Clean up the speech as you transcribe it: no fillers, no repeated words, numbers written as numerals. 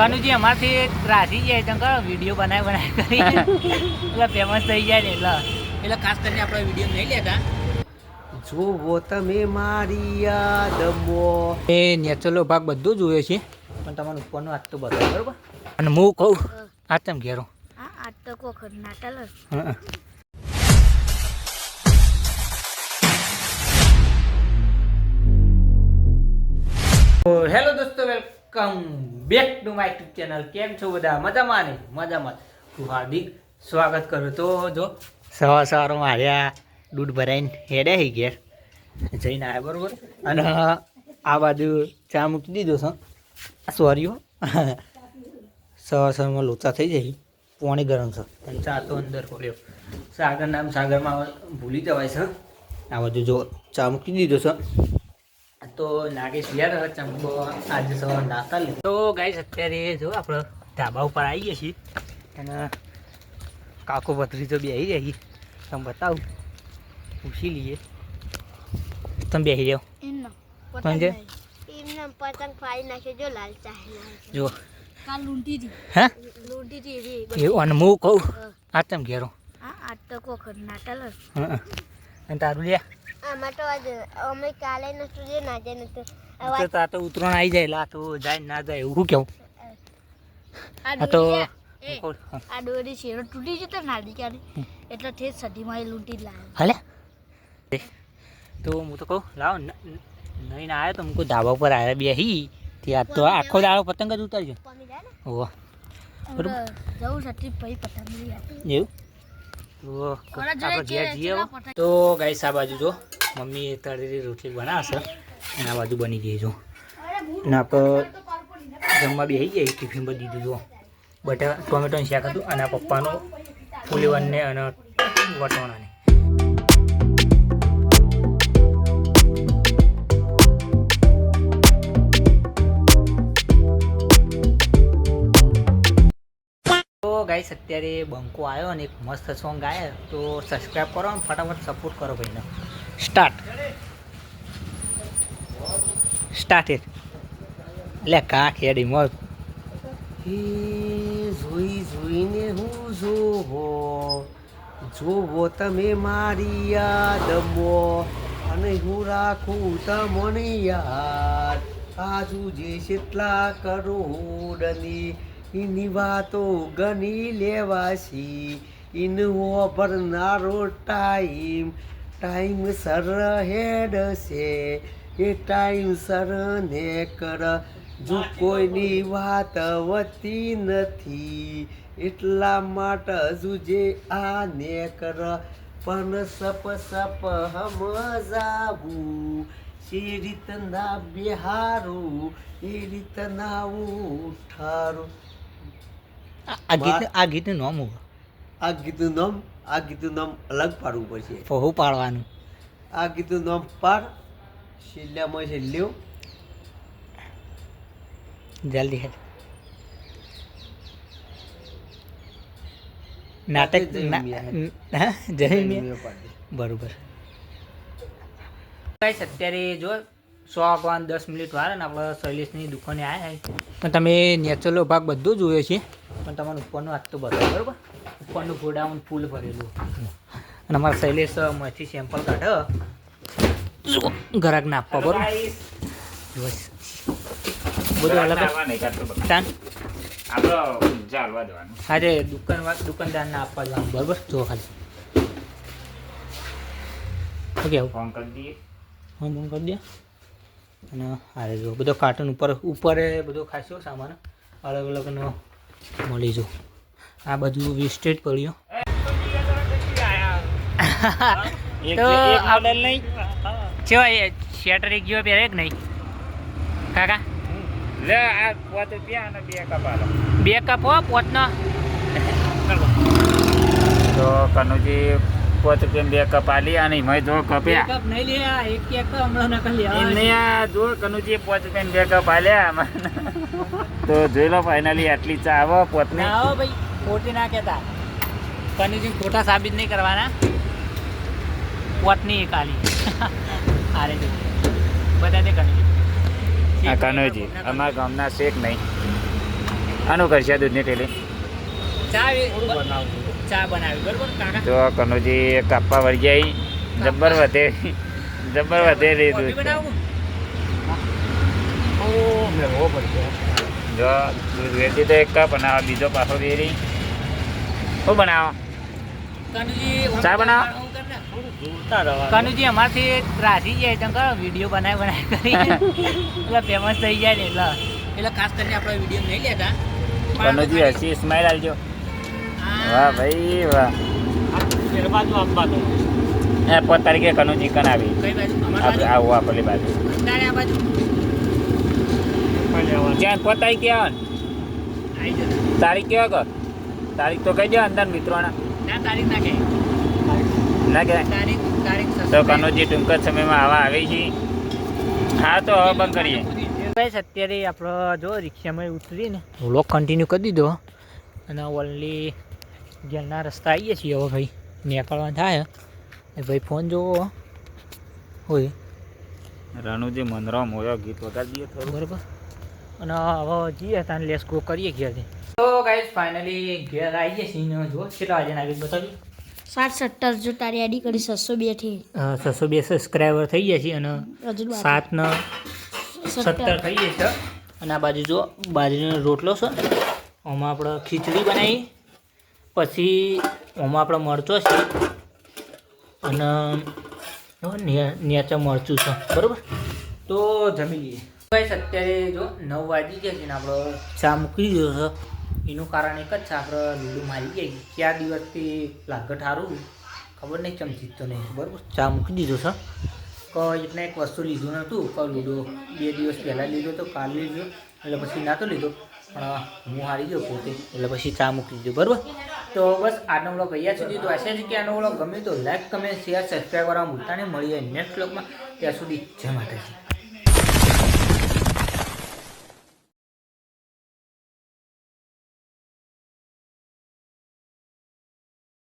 કનુજી અમારથી ત્રાસી જાય તો કરો વિડીયો બનાવી કરી એટલે ફેમસ થઈ જાય ને એટલે ખાસ કરીને આપણે વિડીયો નહીં લેતા. જોવો તમે મારી યાદમાં એ નેચરલો ભાગ બધું જોઈએ છે પણ તમારું ઉપરનો હાથ તો બતાવો બરોબર. અને હું કહું આ તેમ ઘેરો આ તો કોક નાટલ હેલો દોસ્તો, welcome back to my YouTube channel. કેમ છો બધા? મજામાં ને? મજામાં. હું હાર્દિક સ્વાગત કરું. તો જો સવારમાં હાર્યા દૂધ ભરાઈને હેડે હી ઘેર જઈને આવ્યા બરોબર. અને આ બાજુ ચા મૂકી દીધો છે. સોરીઓ સવારમાં લોચા થઈ જાય, પાણી ગરમ છે અને ચા તો અંદર ખોલ્યો. સાગર નામ સાગરમાં ભૂલી જવાય છે. આ બાજુ જો ચા મૂકી દીધો છે. તો નાગેશ યાર ચંપો આજે સવાર નાસ્તા લીધો. તો ગાઈસ અત્યારે જો આપણે ધાબા ઉપર આવી ગયા છીએ અને કાકો પથરી તો બેસી રહી. તમે બતાવું, પૂછી લઈએ. તમે બેસી જાઓ. પતંગ ફાડી નાખ્યો જો લાલ ચાહે જો કાલ લૂંટી હતી. હે લૂંટી હતી એવું? અને હું કહું આ તમે ઘેરો આ તો કોક નાટલ અને તારું લે આમાં તો અમે કાલે નતું જે ના જાય નતું તો આ તો ઉતરણ આવી જાય. લા તો જાય ના જાય એવું કેવું? આ તો આ દોરી શેરો તૂટી જતો નાડી ક્યારે એટલે તે સદીમાં લૂંટી જ લાવ્યો. હાલે તો હું તો કહું લાવો નહીં આવ્યો તો હું ધાબા ઉપર આવ્યા બેસી ત્યાં તો આખો દાડો પતંગ જ ઉતારજો. ઓહ બરોબર જવું સતી ભાઈ પતંગ લઈ એવું આપણે ઘેર જઈએ. તો ગાઈસ આ બાજુ જો મમ્મી તળેલી રોટલી બનાવશે અને આ બાજુ બની ગઈ જો. અને આપણે જમવા બેસી જાય. ટિફિન પર દીધું જો બટાકા ટોમેટોનું શાક હતું અને આ પપ્પાનો ફુલેવનને અને વટોણાને. તો ગાઈસ અત્યારે બંકો આવ્યો અને એક મસ્ત સોંગ આવ્યો તો સબસ્ક્રાઈબ કરો અને ફટાફટ સપોર્ટ કરો ભાઈને. સ્ટાર્ટ એટલે કાંક હેડી મોજ. જોઈ જોઈને હું જોવો તમે મારી યાદમાં અને હું રાખું તમને યાદ. આજુ જે કેટલા કરોડની એની વાતો ગણી લેવાશી. ઇનવો ભરનારો ટાઈમ સર હેડ છે એ ટાઈમ સર ને કર. જો કોઈની વાત વતી નથી એટલા માટે જુજે આ ને કર. પણ સપ હમજાવું એ રીતના બિહારું એ રીતના ઉઠારું. આ ગીતનું નામ હું આ ગીતનું નામ અલગ પાડવું પડશે. હું પાડવાનું આ ગીતનું નામ પાડ છેલ્લામાં છેલ્લું જલ્દી હેડ. નાટક બરોબર. અત્યારે જો 1:10 વાર ને આપણે શૈલેષની દુકાને આવ્યા પણ તમે નેચરલો ભાગ બધો જોયો છે પણ તમારું ઉપરનો હાથ તો બતાવો બરોબર. ઉપરનું ગોડાઉન ફૂલ ભરેલું અને અમારા શૈલેષ માંથી સેમ્પલ કાઢો ગ્રાહકને આપવા બરોબર. બધું અલગ આજે દુકાનદારને આપવા જવાનું બરોબર. જો ખાલી કેવું ફોન કરી દઈએ. ફોન કરી દે. અને હારે જો બધો કાર્ટૂન ઉપર બધો ખાસ્યો સામાન અલગ અલગનો મળી જો. આ બધું વેસ્ટેજ પડ્યું તો નહીં કેવાય શેટર એક જેવો પહેરે કે નહીં કાકા? લે આ પોત રૂપિયા અને 2 કપ આલો. 2 કપ હો પોતનો. તો કનુજી પોત રૂપિયા 2 કપ આલી અને એમાં જો કપ્યા. 2 કપ નહીં લે એક કપ હમણાં નકલ લે. એને આ જો કનુજી પોત રૂપિયા 2 કપ આલ્યા. તો જોઈ લો ફાઇનલી આટલી ચા આવો પોતની. આવો ભાઈ ખોટી ના કહેતા. કનુજી ખોટા સાબિત નહીં કરવાના. પોતની કાલી આરે જો બધા તે કનુજી. આ કનોજી અમારા ગામના શેખ નહીં. આનું કરશે દૂધની ટેલી ચા બનાવી બરોબર કાકા તો કનુજી કાપવા વળી જાય જબ્બર વધે રે કોફી દૂધ બનાવું જો દૂધ વેચી તો એક કપ અને આ બીજો પાછો વેરી શું બનાવો કનુજી ચા બનાવો? કનુજી અમારથી રાજી જાય તો કરો વિડીયો બનાવી કરી એટલે ફેમસ થઈ જાય ને એટલે ખાસ કરીને આપણે વિડીયો નહીં લેતા કનુજી હસી સ્માઈલ આલજો વાહ ભાઈ વાહ એ 5 તારીખે કનુજી કન આવી કઈ બાજુ અમાર આપણે બાજુ આવું આપેલી બાજુ તારે આ બાજુ જ્યાં 5 તારીખે આવે આવી જશે તારીખ કેવા કર તારીખ તો કહી દો અંદર મિત્રોના ના તારીખ ના કે ના કે તારીખ તો કનુજી ટૂંક જ સમયમાં આવા આવી છે હા તો હવે બંધ કરીએ ગાઈસ અત્યારે આપણો જો રિક્ષામાં ઉતરીને વ્લોગ કન્ટિન્યુ કરી દીધો અને ઓનલી ઘેરના રસ્તા આવીએ છીએ હવે ભાઈ નીકળવા થાય એ ભાઈ ફોન જોવો હોય રણુજી મનરામ હોય ગીત વગાડી દઈએ થોડું બરાબર અને હવે જઈએ ત્યાં લેસ ગો કરીએ ઘેરથી તો ગાઈસ ફાઇનલી ઘેર આવીએ છીએ જો કેટલા વાગે નાખી બતાવી 7:17 જો તારી આઈડી કરી 602 થી 602 સબસ્ક્રાઈબર થઈ ગયા છે અને હજુ 7 ને 17 થઈ ગઈ છે અને આ બાજુ જો બાજરીનો રોટલો છે આમાં આપણે ખીચડી બનાવી પછી આમાં આપણે મરચો છે અને નેચે મરચું છે બરાબર તો જમી લઈએ ગાઈસ અત્યારે જો 9 વાગી ગયા છે ને આપણે ચા મૂકી દીધો છે એનું કારણ એક જ છે આપણે લૂડો મારી ગયા ક્યાં દિવસથી લાગત સારું ખબર નહીં ચમ જીતતો નહીં બરાબર ચા મૂકી દીધો છે કે એટલે એક વસ્તુ લીધું નહોતું કે લૂડો 2 દિવસ પહેલાં લીધો તો કાલ લીધો એટલે પછી નહોતો લીધો પણ હું હારી ગયો પોતે એટલે પછી ચા મૂકી દીધું બરાબર તો બસ આજનો વ્લોગ અહીંયા સુધી તો આશા છે કે આનો વ્લોગ ગમે તો લાઈક કમેન્ટ શેર સબસ્ક્રાઈબ કરવા ભૂલતા નહીં મળીએ નેક્સ્ટ વ્લોગમાં ત્યાં સુધી જય માતાજી.